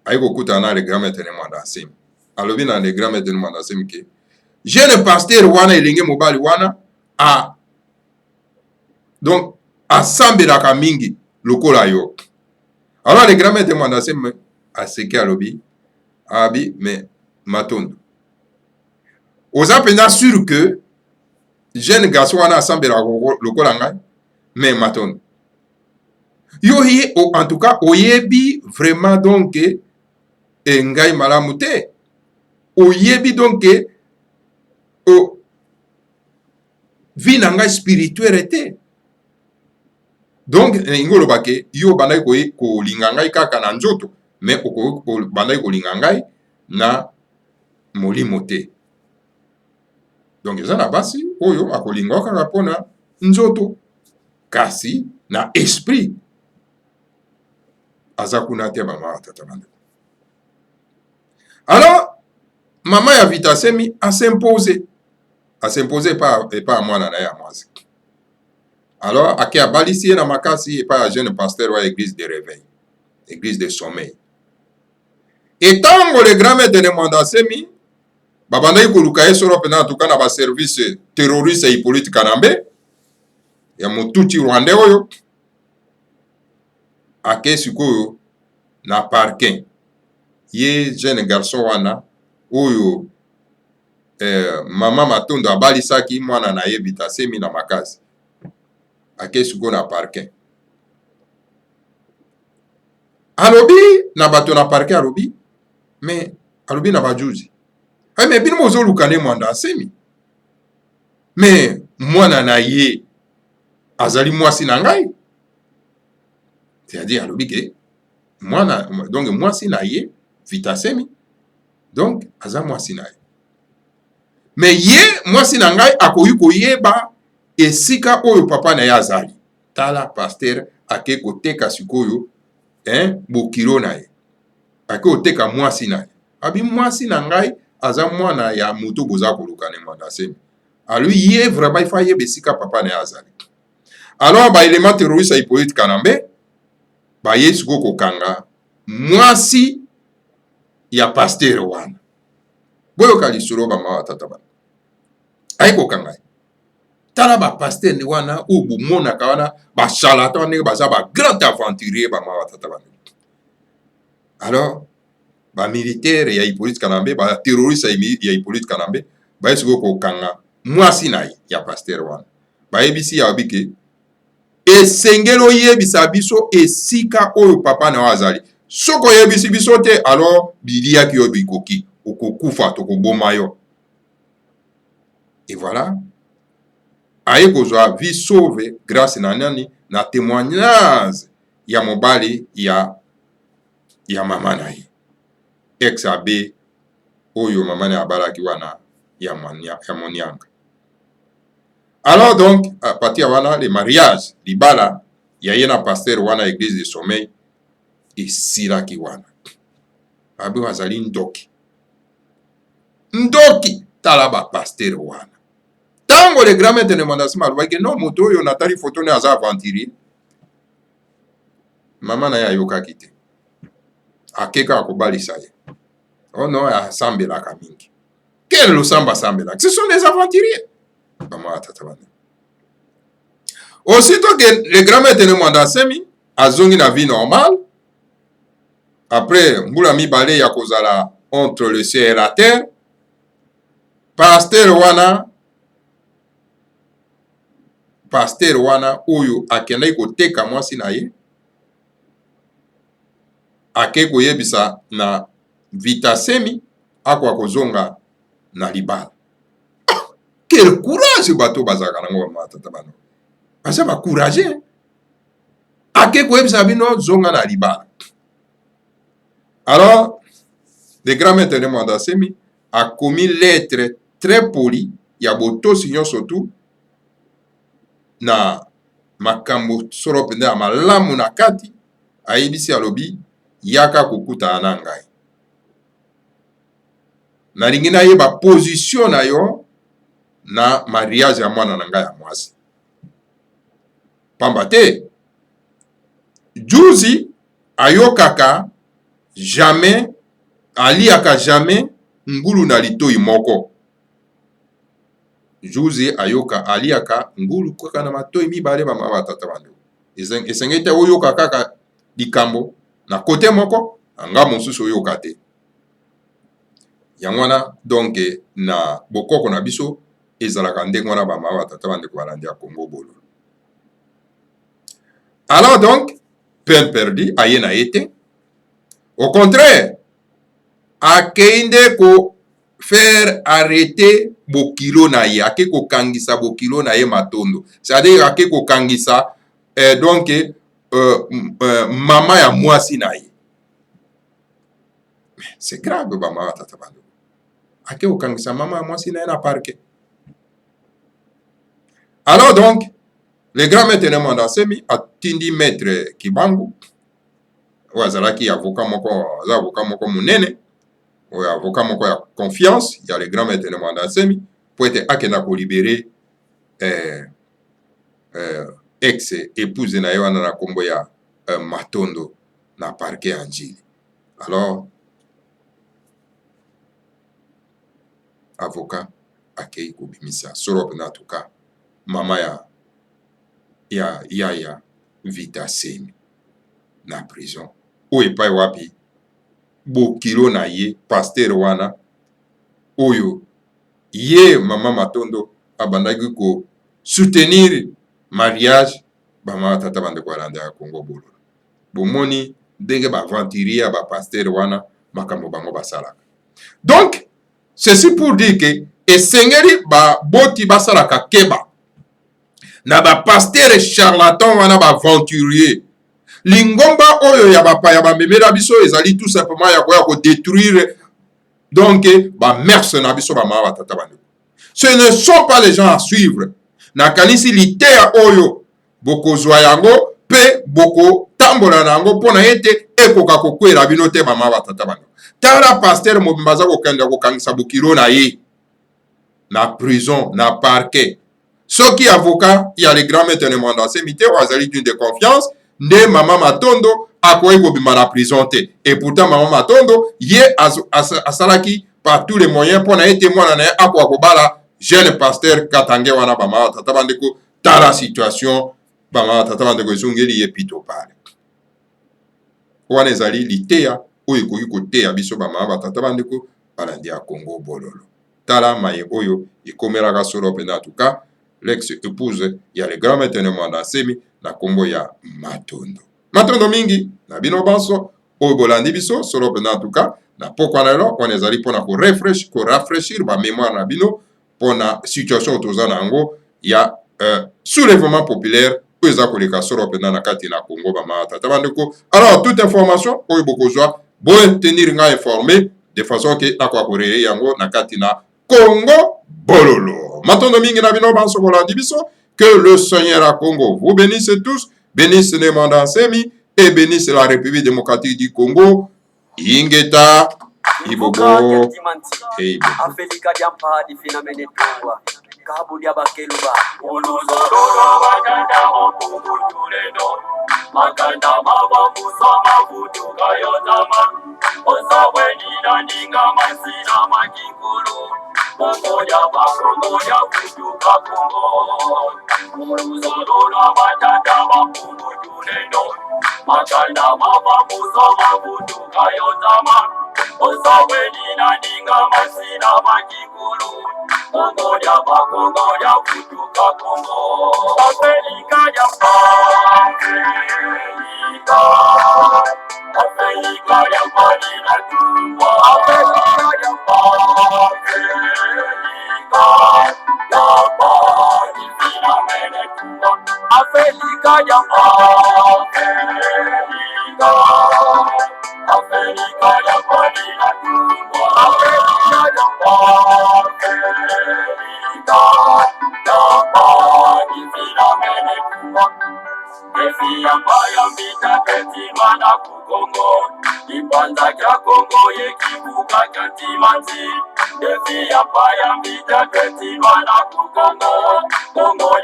Aye kokuta na le grand maître de Mwanda Semi. Alobi na le grand maître de Mwanda Semi ke jeune pasteur wana elenge mobali wana donc asambelaka mingi lokola yo. Alors le grand maître de Mwanda Semi aseki alobi mais matondo, oza pena sûr que jeune garçon wana asambelaka lokola ngai, mais matondo yo ye en tout cas oyebi vraiment donc ngai malamu te, oyebi donc vie na ngai spirituelle te. Donc ngolo bake yo bandai ko linga ngai kaka na nzoto, mais bandai ko linga ngai na molimo te. Donc eza na basi oyo akolinga kaka pona nzoto, kasi na esprit aza kuna te mama tata bande. Alors mama ya Vitasemi a s'imposé pa mwana na ya mwasi. Alors ake abalisi na makasi pa jeune pasteur wa église de réveil, église de sommeil. Et tango le grand maître de Mwanda Semi babandai koluka soro pena tuka na ba service terroriste et politique kanambe ya motuti rwandais oyo, ake sikoyo na parking ye jeune garçon wana oyo mama matondo abalisaki mwana na ye Vitasemi na makasi, ake sikoyo na parking. Alobi na bato na parking alobi, mais alobi na bajuzi, mais bino mozoluka ne Mwanda Semi, mais mwana na ye azali mwasi na ngai. C'est-à-dire alobi ke mwana, donc mwasi na ye Vitasemi, donc aza mwasi na ye, mais ye mwasi na ngai akoyi koyeba esika oyo papa na ye azali. Tala pasteur ake koteka sikoyo bokilo na ye, ake koteka mwasi na ye, abi mwasi na ngai aza mwana ya moto boza koluka ne Mwanda Semi. Alors ye vraiment il faut yeba esika papa na ye azali. Alors ba élément terroriste et politique kanambe ba ye siko kokanga mwasi ya pasteur wana. Boyo kalisoro ba mawa tata bana. Ayi kokanga. Tala ba pasteur ni wana ou bu mona ka wana ba charlatan ni ba za ba grand aventurier ba mawa tata bana. Alors ba militaire ya Hippolyte Kanambe, ba terroriste ya Hippolyte Kanambe ba ye siko kokanga mwasi na ya pasteur wana. Ba yebisi ya bike esengelo yebisa biso esika oyo papa na azali. Soko yebisi biso te, alors bilia ki obikoki okokufa tokoboma yo. Et voilà, aye kozwa vie sauve grâce na nani na témoignage ya mobali ya mama na ye ex abe oyo mama na abalaki wana ya monianga. Alors donc à partir wana le mariage libala ya ye na pasteur wana église de sommeil esilaki wana babe bazali ndoki tala ba pasteur wana. Tango le grand maître de Mondasima alobaki non moto oyo natali photo ne aza aventurier, mama na ye ayokaki te, akeka akobalisa ye. Oh non, asambelaka mingi. Quel losamba asambelaka? Ce sont des aventuriers. Mama atatabana. Aussitôt que le grand maître de Mondasemi azongi na vie normale, après mbula mibale ya kozala entre le ciel et la terre, pasteur wana oyo akendaki koteka mwasi na ye ake koyebisa na Vitasemi akwa kozonga na libala. Quel courage bato bazaka nango matata bano. Baza ba courage. Ake koyebisa bino zonga na libala. Alors, le grand maître de Mondasemi a commis lettre très polie ya boto signon surtout na makambo soro pende ya malamu na kati ayebisi alobi yaka kokuta na ngai. Nalingi nayeba position na yo na mariage ya mwana na ngai ya mwasi. Pamba te juzi ayokaka jamais aliaka jamais ngulu na litoi moko. Juzi ayoka aliaka ngulu kaka na matoi mibale ba mama tata bando. Esengete oyoka kaka likambo na kote moko anga mosusu oyoka te. Yangwana donc na bokoko na biso ezalaka ndenge wana ba mama tata bando ko balandi ya Congo bolo. Alors donc peine perdue ayena été. Au contraire, akeinde ko faire arrêter bokilo na ye, ake ko kangisa bokilo na ye matondo. C'est-à-dire ake ko kangisa donc mama ya mwasi na ye. C'est grave ba mama tata bando. Ake ko kangisa mama ya mwasi na ye na parquet. Alors donc, le grand maître de Mondasemi a tindi maître Kibangu. Wazalaki avocat moko munene. Ou avocat moko ya confiance, il y a le grand maître de Mondasemi pour être akena ko libérer ex épouse na yo na kombo ya matondo na parquet Anjili. Alors avocat akei ko bimisa soro na tuka mama ya Vitasemi na prison. O epai wapi bokilo na ye pasteur wana oyo ye mama matondo abandaki ko soutenir mariage ba mama tata bande ko alanda ya Congo bolo. Bomoni ndenge ba aventurier ba pasteur wana makambo bango basalaka. Donc ceci pour dire que esengeli ba boti basalaka keba na ba pasteur charlatan wana ba aventurier. Lingomba oyo ya bapaya bamemela biso ezali tout simplement ya ko détruire donc ba merce na biso ba mama tata bande. Ce ne sont pas les gens à suivre. Na kanisi litea oyo boko zwa yango pe boko tambola nango pona ete ekoka kokwela bino te ba mama tata bande. Tala pasteur mobimbaza ko kenda ko kangisa bokilo na ye na prison na parquet. Soki avocat ya le grand maître de Mondasemi te wazali d'une de confiance. Nde mama matondo akoyi kobima na prison te. Et pourtant mama matondo ye asalaki par tous les moyens pona ete mwana na ye akwa kobala jeune pasteur katange wana ba mama tata bandeko tala situation ba mama tata bandeko ezongeli ye pito pale. Wana ezali litea oyo ekoki koteya biso ba mama tata bandeko balandi ya Congo bololo. Tala maye oyo ekomelaka solo pena tuka l'ex-épouse ya le grand maître de Mondasemi na kombo ya matondo mingi na bino banso oyo bolandi biso solo pena tuka na pokwa na lo wana ezali pona ko rafraîchir ba mémoire na bino pona situation toza na yango ya soulèvement populaire oyo eza koleka solo mpenza na kati na Congo bamama tata bandeko. Alors toute information oyo bokozwa botenir nga informé de façon ke nakoka koreye yango na kati na Congo bololo. Matondo mingi na bino bansokolandi biso. Que le Seigneur à Congo vous bénisse tous, bénisse le monde ensemi et bénisse la République démocratique du Congo. Ingeta Ibobo et Afrika jampa di phénomène towa kabu dia bakeluba Uluzororo baganda wapungu tuleno Maganda maba musa mabutu kayotama Osawe nina ninga masina makikulu Kongo ya kutuka Kongo Uluzororo baganda wapungu tuleno Maganda maba musa mabutu kayotama Osawe nina ninga masina makikulu Kongo ya kutuka Kongo Afrika ya Afrika ya Madina Tumba Afrika ya Madina Tumba Afrika ya Afrika ya Madina Tumba Afrika ya Efi ambaya mbita ketima na kukongo Ipanza kya Kongo yekibuka kya timanzi Efi ambaya mbita ketima na kukongo Kongo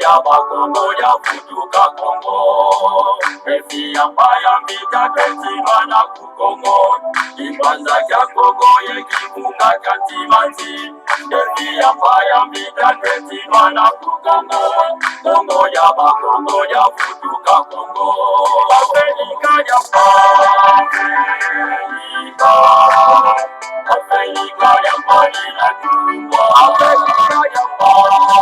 ya futuka Kongo Efi ambaya mbita ketima na kukongo Ipanza kya Kongo yekibuka kya timanzi Efi ambaya mbita ketima na kukongo Kongo ya futuka Kongo Afrika ya Afrika ya Madina Tumba Afrika ya Madina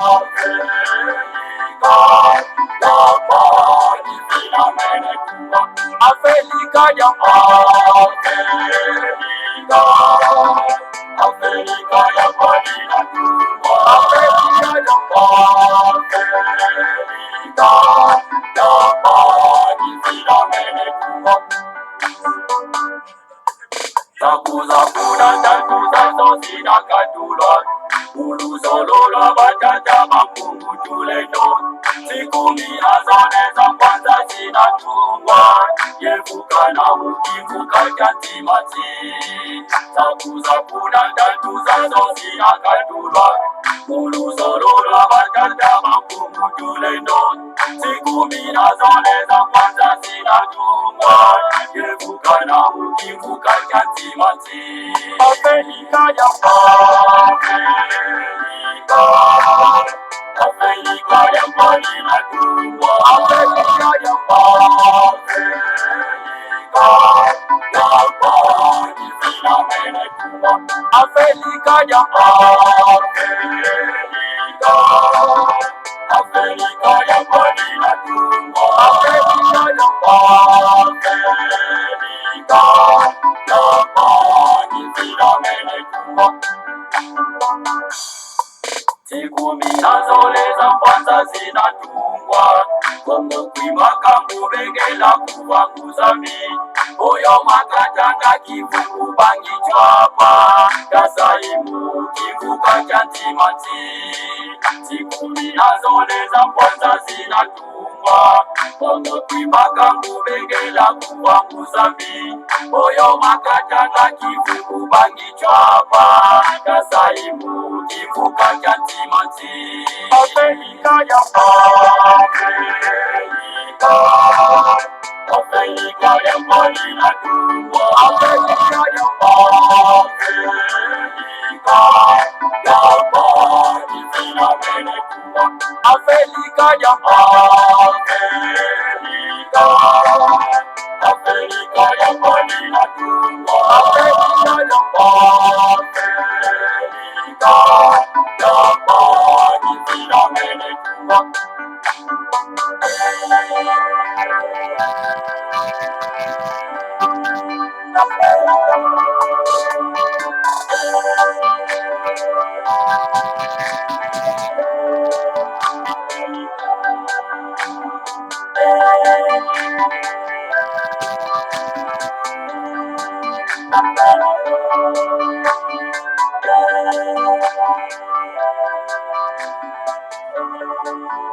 Tumba Afrika ya Afrika ya Madina Tumba Afrika ya Zakuzakuna tatuza zosina katulwa Uluzolola batata mapungu tuleno Sikumi azone za kwanza zinatungwa Yevuka na ukivuka kantimati Zakuzakuna tatuza zosina katulwa Uluzolola batata mapungu tuleno Sikumi azone za kwanza zinatungwa Yevuka na ukivuka kantimati Afrika ya Afrika ya Madina Tumba Afrika ya Afrika ya Afrika ya Madina Tumba Afrika ya Sikumi nazoleza kwanza zinatungwa Kongo kwimaka mubengela kuvanguzami Oyo makatanga kivuku bangi chwapa Kasaimu kivuka chantimanti Sikumi nazoleza kwanza zinatungwa Kongo kwimaka mubengela kuvanguzami Oyo makatanga kivuku bangi chwapa Kasaimu kivuka chantimanti Afrika ya Afrika ya Madina Tumba Afrika ya Afrika ya Afrika ya Madina Tumba Afrika ya Thank you.